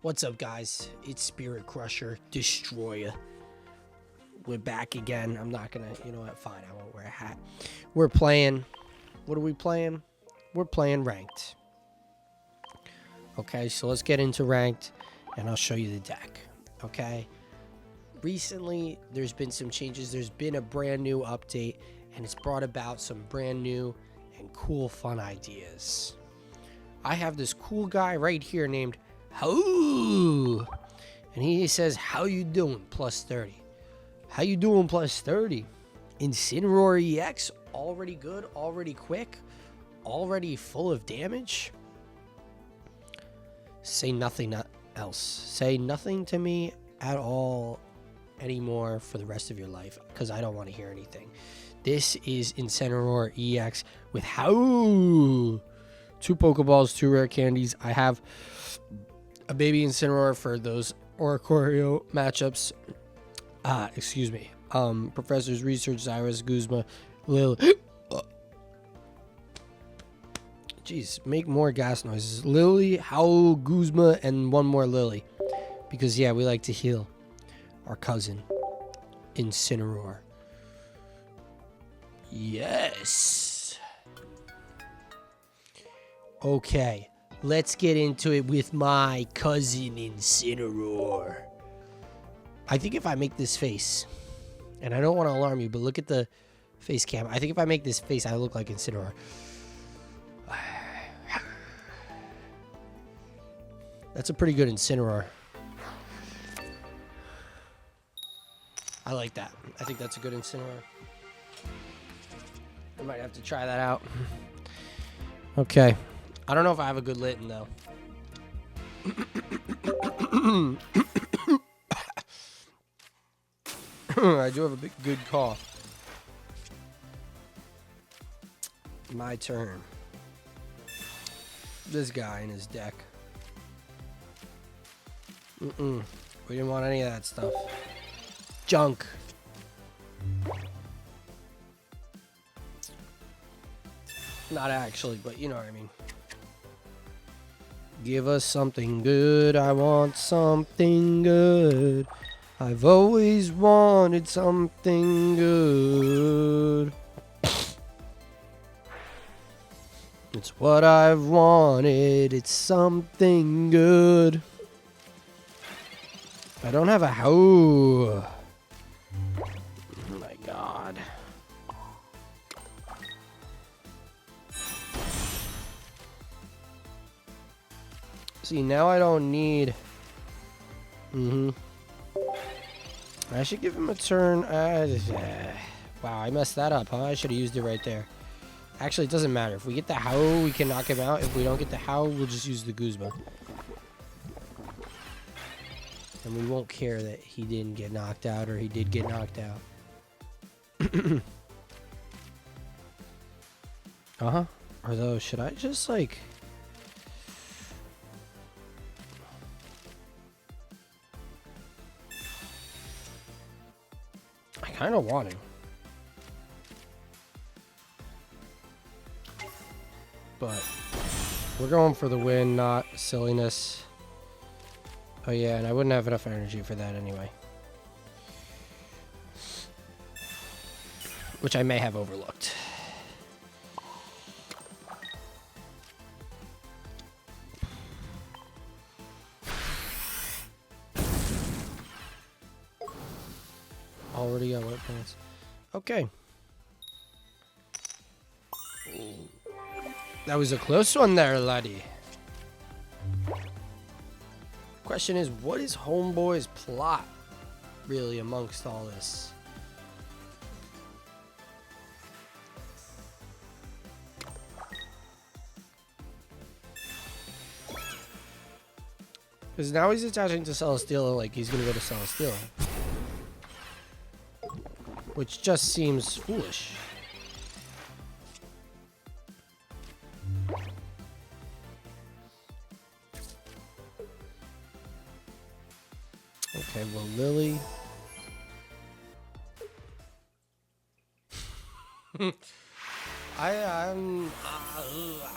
What's up, guys? It's Spirit Crusher Destroyer. We're back again. I'm not gonna, you know what? Fine, I won't wear a hat. We're playing. What are we playing? We're playing ranked. Okay, so let's get into ranked, and I'll show you the deck. Okay. Recently, there's been some changes. There's been a brand new update, and it's brought about some brand new and cool, fun ideas. I have this cool guy right here named How, and he says, "How you doing?" Plus 30. How you doing? Plus 30. Incineroar EX, already good, already quick, already full of damage. Say nothing else. Say nothing to me at all anymore for the rest of your life, because I don't want to hear anything. This is Incineroar EX with How. 2 Pokeballs, 2 rare candies. I have a baby Incineroar for those Oricorio matchups. Excuse me. Professor's Research, Cyrus, Guzma, Lil. Jeez, make more gas noises. Lily, How, Guzma, and one more Lily. Because, yeah, we like to heal our cousin, Incineroar. Yes. Okay, let's get into it with my cousin Incineroar. I think if I make this face, and I don't want to alarm you, but look at the face cam. I think if I make this face, I look like Incineroar. That's a pretty good Incineroar. I like that. I think that's a good Incineroar. I might have to try that out. Okay. I don't know if I have a good Litten, though. I do have a good cough. My turn. This guy in his deck. We didn't want any of that stuff. Junk. Not actually, but you know what I mean. Give us something good. I want something good. I've always wanted something good. It's what I've wanted. It's something good. I don't have a How. Oh my god. See, now I don't need... I should give him a turn. Wow, I messed that up, huh? I should have used it right there. Actually, it doesn't matter. If we get the How, we can knock him out. If we don't get the How, we'll just use the Guzma. And we won't care that he didn't get knocked out or he did get knocked out. Although, should I just, like... I kind of want to. But we're going for the win, not silliness. Oh yeah, and I wouldn't have enough energy for that anyway. Which I may have overlooked. Already got wet pants. Okay. That was a close one there, laddie. Question is, what is Homeboy's plot really amongst all this? Because now he's attaching to Celesteela like he's going to go to Celesteela. Which just seems foolish. Okay, well, Lily. I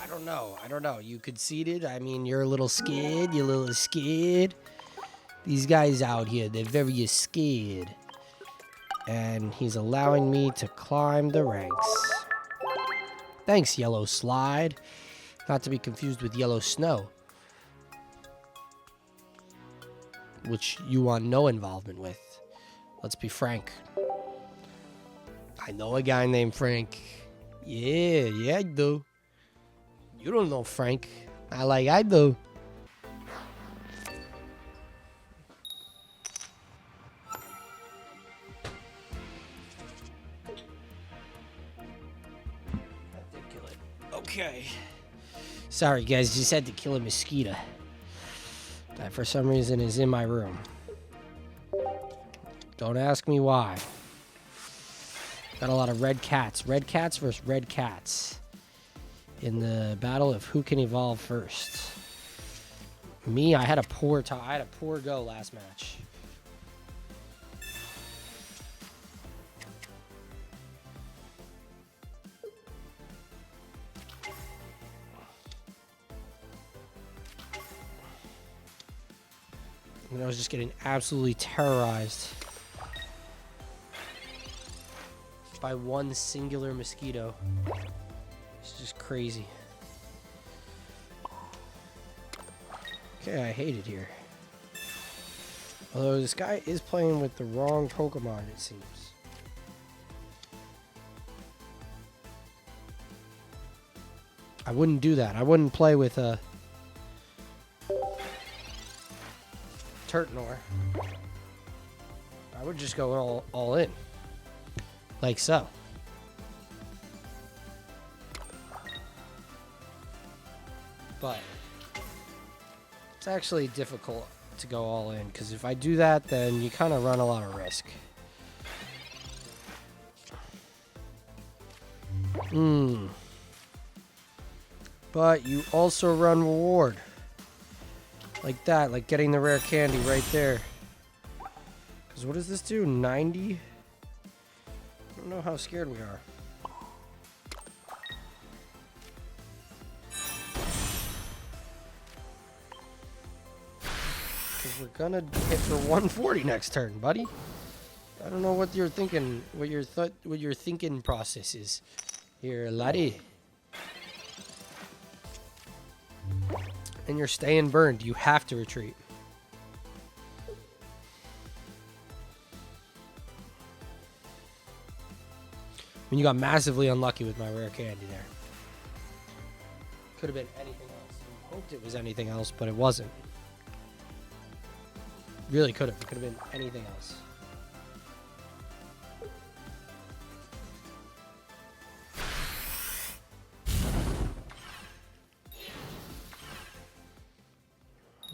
don't know. I don't know. You conceded. I mean, you're a little scared. You're a little scared. These guys out here, they're very scared. And he's allowing me to climb the ranks. Thanks, Yellow Slide. Not to be confused with Yellow Snow, which you want no involvement with. Let's be frank. I know a guy named Frank. Yeah, I do. You don't know Frank. Not like I do. Okay. Sorry, guys. Just had to kill a mosquito. That for some reason is in my room. Don't ask me why. Got a lot of red cats. Red cats versus red cats. In the battle of who can evolve first. Me, I had a poor go last match. And I was just getting absolutely terrorized by one singular mosquito. It's just crazy. Okay, I hate it here. Although this guy is playing with the wrong Pokemon, it seems. I wouldn't do that. I wouldn't play with a Turtnor. I would just go all in. Like so. But it's actually difficult to go all in, because if I do that, then you kind of run a lot of risk. But you also run reward. Like that, like getting the rare candy right there. Because what does this do? 90? I don't know how scared we are. Because we're gonna hit for 140 next turn, buddy. I don't know what you're thinking, what your thinking process is here, laddie. And you're staying burned. You have to retreat. I mean, you got massively unlucky with my rare candy there. Could have been anything else. I hoped it was anything else, but it wasn't. Really could have. It could have been anything else.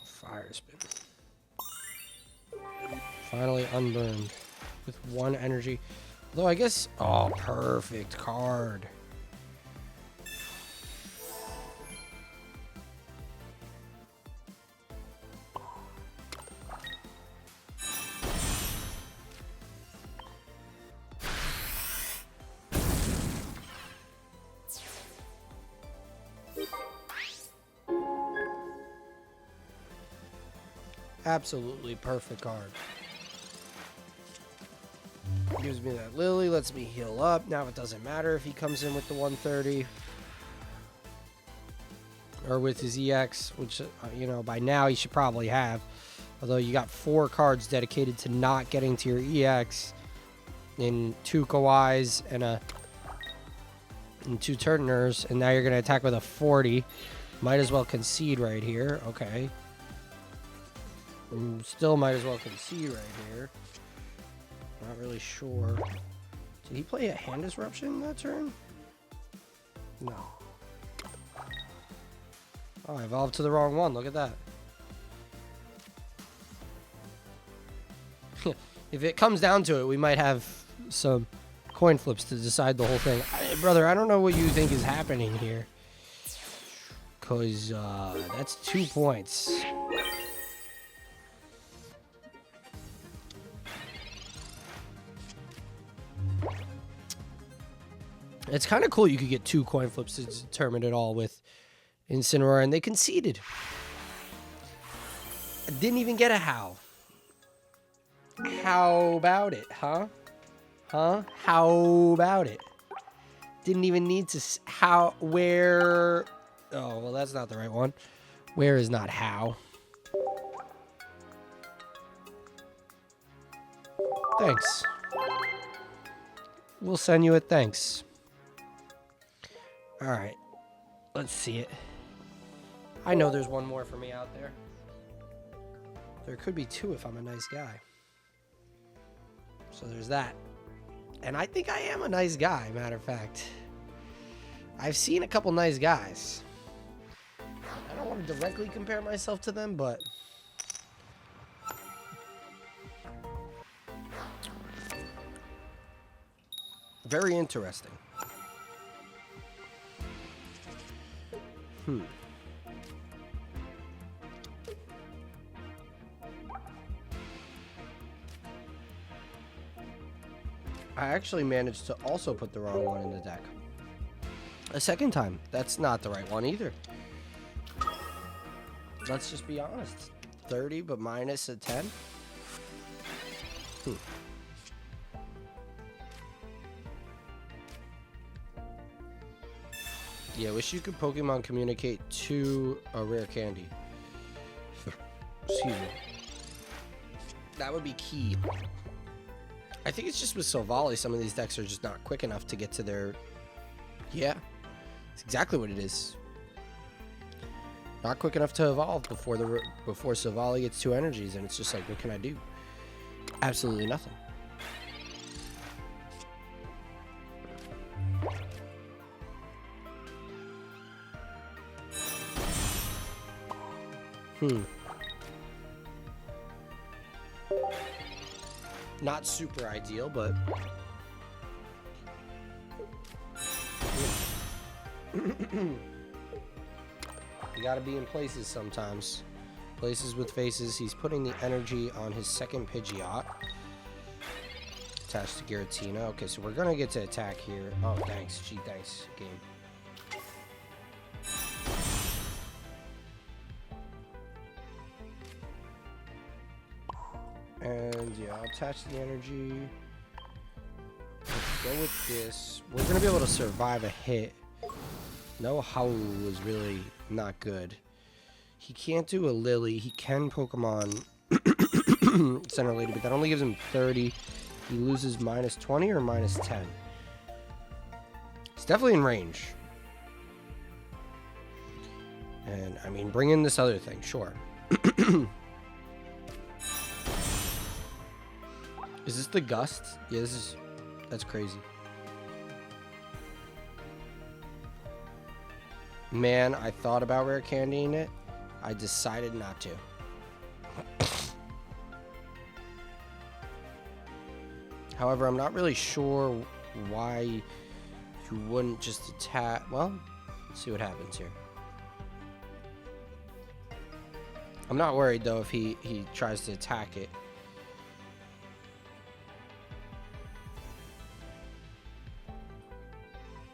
Fire spin. Finally unburned with one energy. Though I guess, oh, perfect card. Absolutely perfect card. Gives me that Lily, lets me heal up. Now it doesn't matter if he comes in with the 130. Or with his EX, which, you know, by now he should probably have. Although you got 4 cards dedicated to not getting to your EX. In 2 Kawais and 2 Turtners. And now you're going to attack with a 40. Might as well concede right here. Okay. Still might as well concede right here. Not really sure. Did he play a hand disruption that turn? No. Oh, I evolved to the wrong one. Look at that. If it comes down to it, we might have some coin flips to decide the whole thing. Brother, I don't know what you think is happening here. Because that's 2 points. It's kind of cool you could get 2 coin flips to determine it all with Incineroar, and they conceded. I didn't even get a how. How about it, huh? Huh? How about it? Didn't even need to... How... Where... Oh, well, that's not the right one. Where is not how. Thanks. We'll send you a thanks. All right. Let's see it. I know there's one more for me out there. There could be 2 if I'm a nice guy. So there's that. And I think I am a nice guy, matter of fact. I've seen a couple nice guys. I don't want to directly compare myself to them, but... Very interesting. I actually managed to also put the wrong one in the deck. A second time. That's not the right one either. Let's just be honest. 30 but minus a 10? Yeah, wish you could Pokemon communicate to a rare candy. Excuse me. That would be key. I think it's just with Silvally, some of these decks are just not quick enough to get to their... Yeah, it's exactly what it is. Not quick enough to evolve before Silvally gets 2 energies, and it's just like, what can I do? Absolutely nothing. Not super ideal, but... You gotta be in places sometimes. Places with faces. He's putting the energy on his second Pidgeot. Attached to Giratina. Okay, so we're gonna get to attack here. Oh, thanks. Gee, thanks, game. And yeah, I'll attach the energy. Let's go with this. We're gonna be able to survive a hit. No Howl was really not good. He can't do a Lily. He can Pokemon Center Lady, but that only gives him 30. He loses minus 20 or minus 10. It's definitely in range. And I mean, bring in this other thing, sure. Is this the Gust? Yeah, this is... That's crazy. Man, I thought about rare candying it. I decided not to. However, I'm not really sure why you wouldn't just attack... Well, let's see what happens here. I'm not worried, though, if he tries to attack it.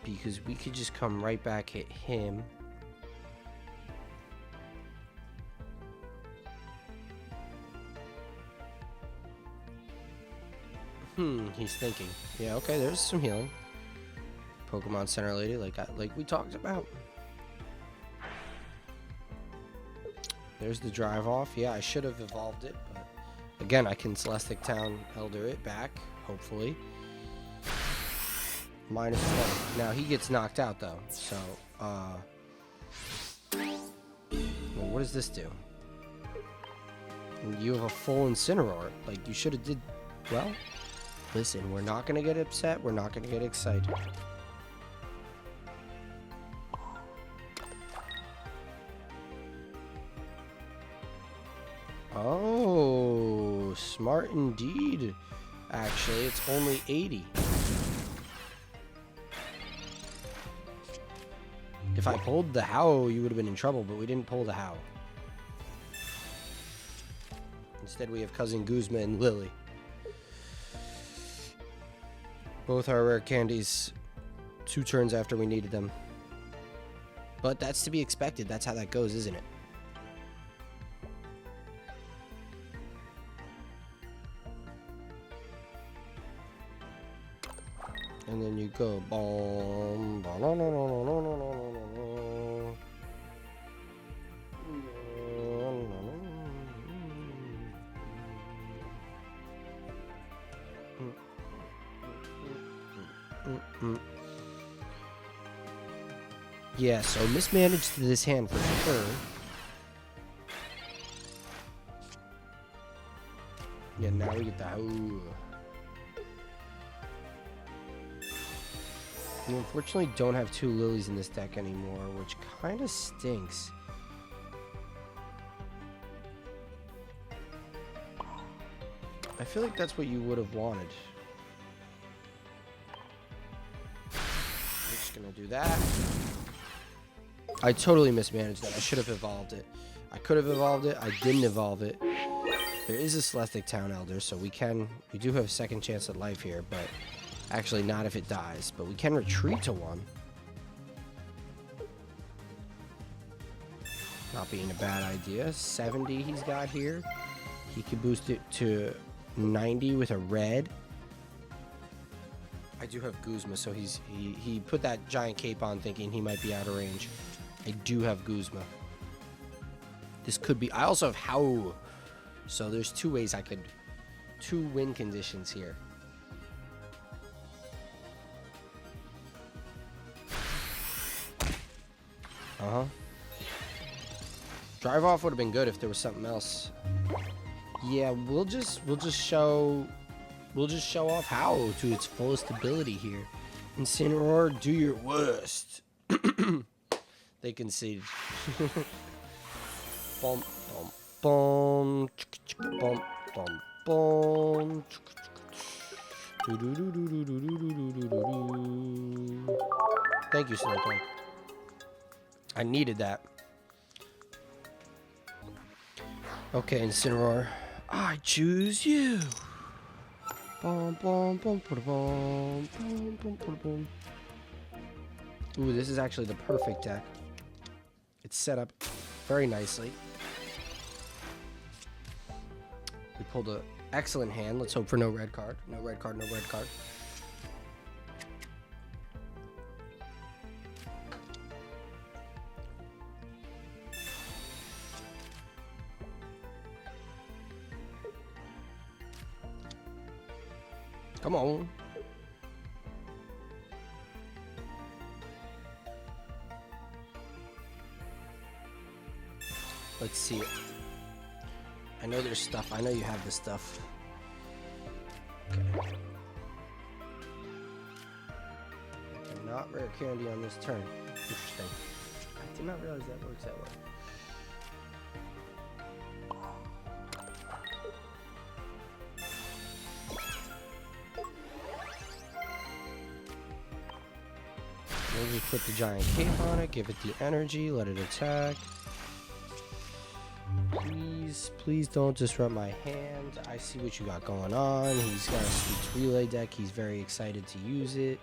Because we could just come right back, hit him. He's thinking. Yeah, okay, there's some healing. Pokemon Center Lady, like we talked about. There's the drive off. Yeah, I should have evolved it, but again, I can Celestic Town Elder it back, hopefully. Minus 20. Now he gets knocked out though, so well, what does this do? You have a full Incineroar. Like, you should have did well. Listen, we're not gonna get upset, we're not gonna get excited. Oh, smart indeed. Actually, it's only 80. If I pulled the Howl, you would have been in trouble, but we didn't pull the Howl. Instead, we have Cousin Guzma and Lily. Both our rare candies 2 turns after we needed them. But that's to be expected. That's how that goes, isn't it? And then you go boom. Yeah, so mismanaged this hand for sure. Yeah, now we get the ooh. We unfortunately don't have 2 lilies in this deck anymore, which kind of stinks. I feel like that's what you would have wanted. I'm just gonna do that. I totally mismanaged that. I should have evolved it. I could have evolved it. I didn't evolve it. There is a Celestic Town Elder, so we do have a second chance at life here, but actually not if it dies. But we can retreat to 1. Not being a bad idea. 70 he's got here. He could boost it to 90 with a red. I do have Guzma, so he put that giant cape on thinking he might be out of range. I do have Guzma. This could be... I also have How. So there's 2 ways I could... 2 win conditions here. Uh-huh. Drive off would have been good if there was something else. Yeah, we'll just show off How to its fullest ability here. Incineroar, do your worst. They conceded. Bum, bum, bum, bum, bum, bum. Thank you, Snowcone. I needed that. Okay, Incineroar. I choose you. Bum, bum, bum, bum, bum, bum, bum, bum. Ooh, this is actually the perfect deck. It's set up very nicely. We pulled an excellent hand. Let's hope for no red card. No red card, no red card. Come on. Let's see it. I know there's stuff. I know you have the stuff. Okay. Not rare candy on this turn. Interesting. I did not realize that works that way. We'll just put the giant cape on it, give it the energy, let it attack. Please don't disrupt my hand. I see what you got going on. He's got a Sweets Relay deck. He's very excited to use it.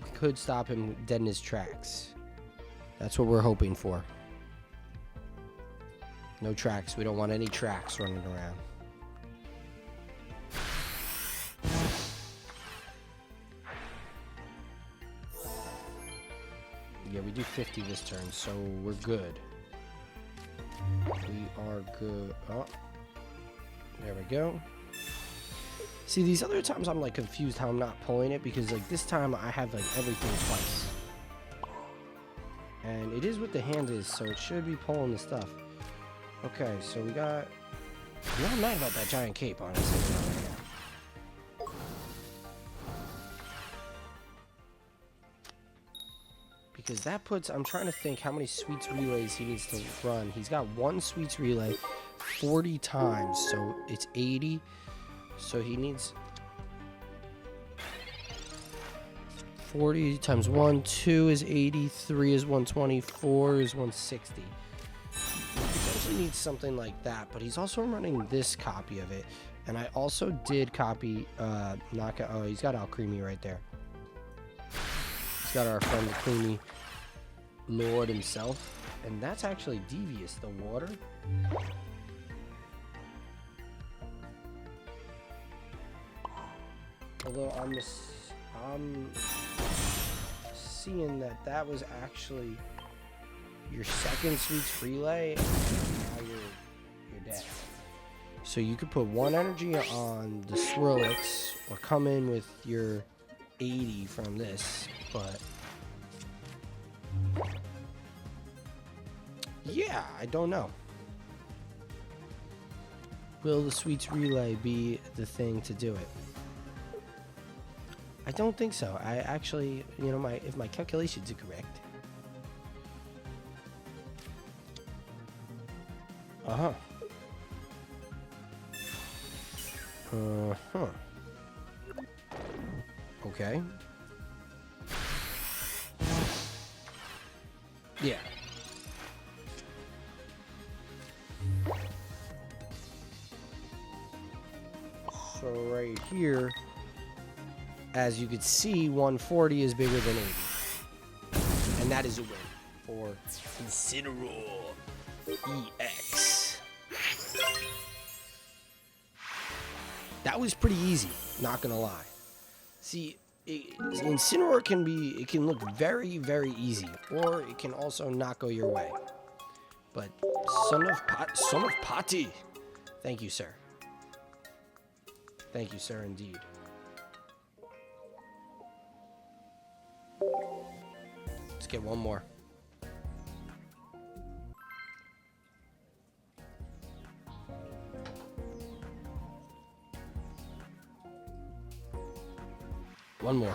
We could stop him dead in his tracks. That's what we're hoping for. No tracks. We don't want any tracks running around. Yeah, we do 50 this turn, so we're good. We are good. Oh, there we go. See, these other times I'm like confused how I'm not pulling it, because like this time I have like everything twice. And it is what the hand is, so it should be pulling the stuff. Okay, so we got... I'm not mad about that giant cape, honestly. Because that puts... I'm trying to think how many Sweets Relays he needs to run. He's got 1 Sweets Relay 40 times, so it's 80. So he needs... 40 times 1, 2 is 80, 3 is 120, 4 is 160. He potentially needs something like that, but he's also running this copy of it, And I also did copy, knockout. Oh, he's got Alcremie right there. He's got our friend the Creamy Lord himself. And that's actually devious, the water. Although I'm seeing that was actually your second Sweets relay, and now you're dead. So you could put 1 energy on the Swirlix, or come in with your 80 from this, but yeah, I don't know. Will the Sweets relay be the thing to do it? I don't think so. I actually, you know, if my calculations are correct. Uh-huh. Uh-huh. Okay. Yeah. So right here, as you could see, 140 is bigger than 80. And that is a win for Incineroar EX. That was pretty easy, not gonna lie. See, Incineroar can look very, very easy, or it can also not go your way. But son of Pati. Thank you, sir. Thank you, sir, indeed. Let's get one more. One more.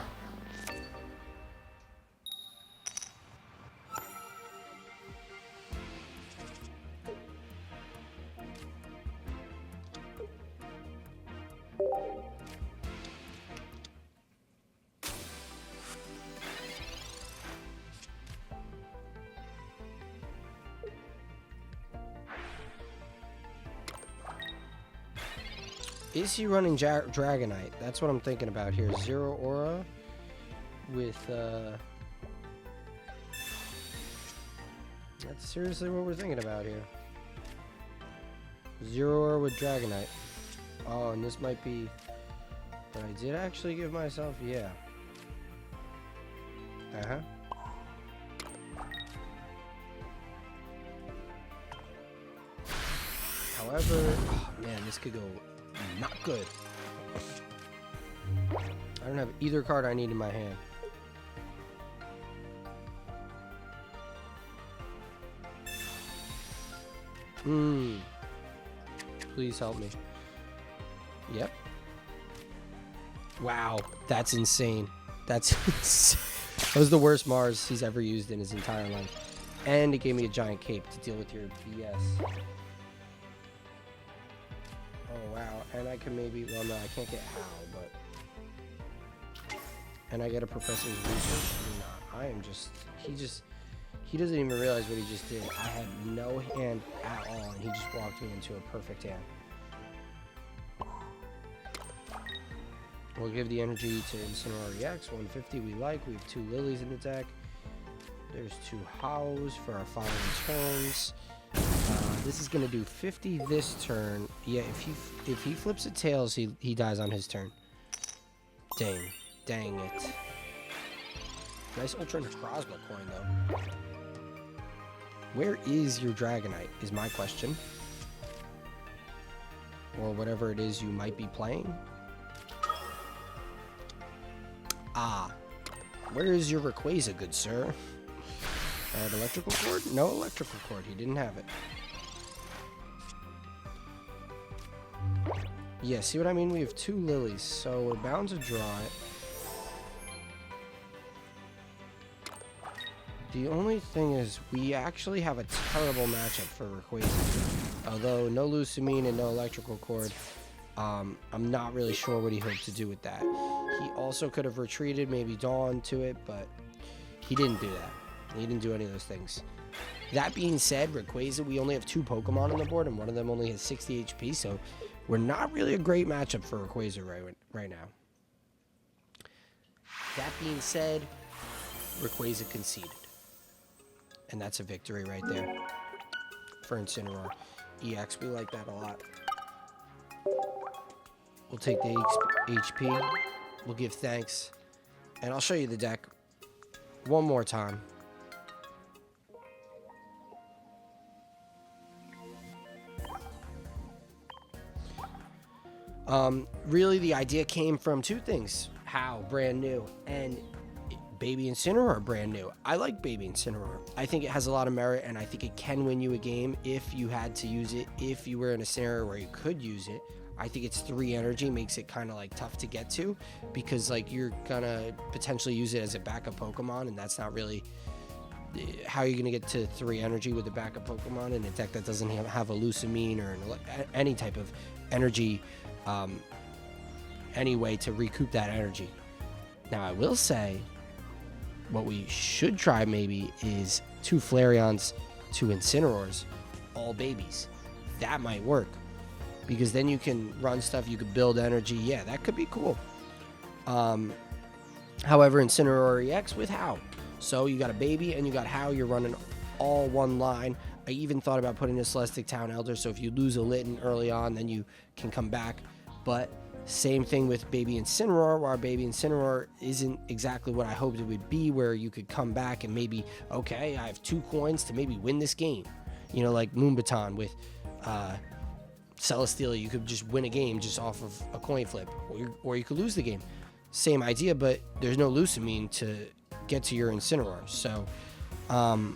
Is he running Dragonite? That's what I'm thinking about here. Zero Aura with, that's seriously what we're thinking about here. Zero Aura with Dragonite. Oh, and this might be... But I did actually give myself... Yeah. Uh-huh. However... Oh, man, this could go... Not good. I don't have either card I need in my hand. Please help me. Yep. Wow, that's insane. That was the worst Mars he's ever used in his entire life. And it gave me a giant cape to deal with your BS. Oh wow, and I can maybe, well no, I can't get Hal, but... And I get a Professor's Research? Nah, I am just, he doesn't even realize what he just did. I had no hand at all, and he just walked me into a perfect hand. We'll give the energy to Incineroar EX, 150 we like. We have 2 Lilies in the deck. There's 2 Hows for our following turns. This is gonna do 50 this turn. Yeah, if he flips a tails, he dies on his turn. Dang it. Nice Ultra Necrozma coin though. Where is your Dragonite? Is my question. Or whatever it is you might be playing. Ah, where is your Rayquaza, good sir? Alright, electrical cord? No electrical cord. He didn't have it. Yeah, see what I mean? We have 2 Lilies, so we're bound to draw it. The only thing is, we actually have a terrible matchup for Rayquaza. Although, no Lucamine and no electrical cord. I'm not really sure what he hoped to do with that. He also could have retreated, maybe Dawn to it, but he didn't do that. He didn't do any of those things. That being said, Rayquaza, we only have 2 Pokemon on the board, and one of them only has 60 HP, so We're not really a great matchup for Rayquaza right now. That being said, Rayquaza conceded. And that's a victory right there for Incineroar EX. We like that a lot. We'll take the HP. We'll give thanks. And I'll show you the deck one more time. Really, the idea came from two things. How, brand new, and Baby Incineroar, brand new. I like Baby Incineroar. I think it has a lot of merit, and I think it can win you a game if you had to use it, if you were in a scenario where you could use it. I think it's 3 energy, makes it kind of like tough to get to, because like you're gonna potentially use it as a backup Pokemon, and that's not really how you're gonna get to 3 energy with a backup Pokemon in a deck that doesn't have a Lucamine or any type of energy, any way to recoup that energy. Now I will say, what we should try maybe is 2 Flareons, 2 Incineroars, all babies. That might work, because then you can run stuff, you could build energy. Yeah, that could be cool. However, Incineroar EX with How. So you got a baby and you got How, you're running all one line. I even thought about putting a Celestic Town Elder, so if you lose a Litten early on, then you can come back. But same thing with Baby Incineroar, where Baby Incineroar isn't exactly what I hoped it would be, where you could come back and maybe, okay, I have 2 coins to maybe win this game. You know, like Moonbaton with Celesteela, you could just win a game just off of a coin flip, or you could lose the game. Same idea, but there's no Lucamine to get to your Incineroar. So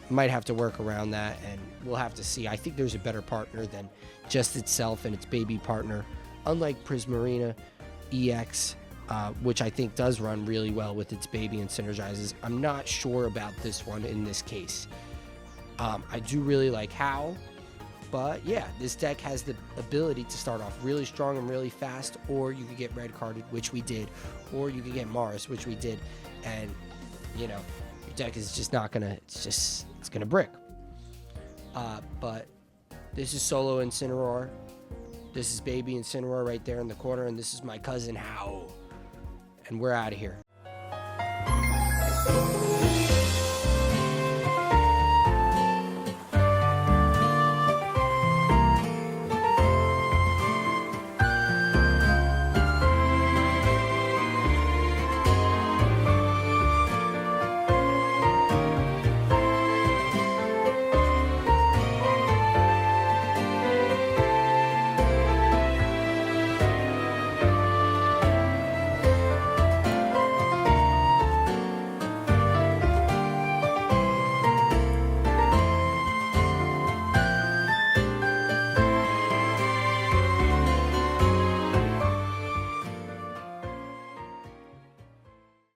might have to work around that, and we'll have to see. I think there's a better partner than just itself and its baby partner, unlike Prismarina EX, which I think does run really well with its baby and synergizes. I'm not sure about this one in this case. I do really like How, but yeah, this deck has the ability to start off really strong and really fast, or you could get red carded, which we did, or you could get Mars, which we did, and you know, your deck is just not gonna, it's gonna brick. But this is solo Incineroar. This is Baby Incineroar right there in the corner, and this is my cousin How. And we're out of here.